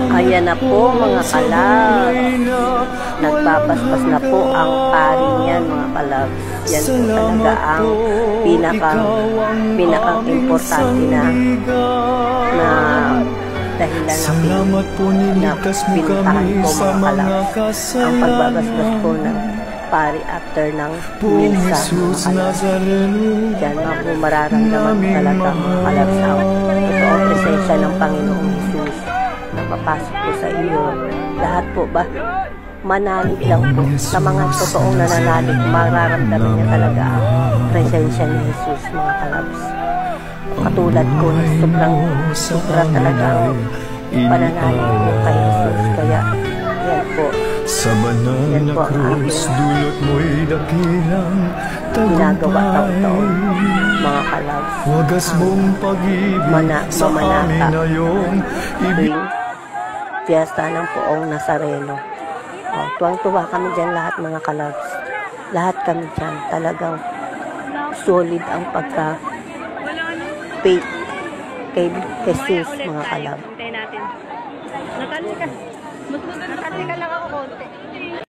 Ayan na po mga kalab. Nagpapaspas na po ang pari niyan mga kalab. Yan po talaga ang pinakang-importante na dahilan na pinuntahan po mga kalab. Ang pagbabasbas po ng pari after ng misa mga kalab. Diyan na po mararamdaman po talaga mga kalab sa totoong presensya ng Panginoong Jesus na papasok po sa iyo. Lahat po ba manalig lang po sa mga totoong nananalig, mararamdaman niya talaga ang presensya ni Jesus mga kalabs. Katulad ko na sobra talaga ang pananalig po kay Jesus. Kaya yan po ang aking ginagawa taon-taon mga kalabs. Mamanata tuwing piyesta ng Poong Nazareno. Tuwang-tuwa kami dyan lahat mga kalabs. Lahat kami dyan talagang solid ang pagka-faith kay Jesus mga kalabs. Nakali ka lang ako konti.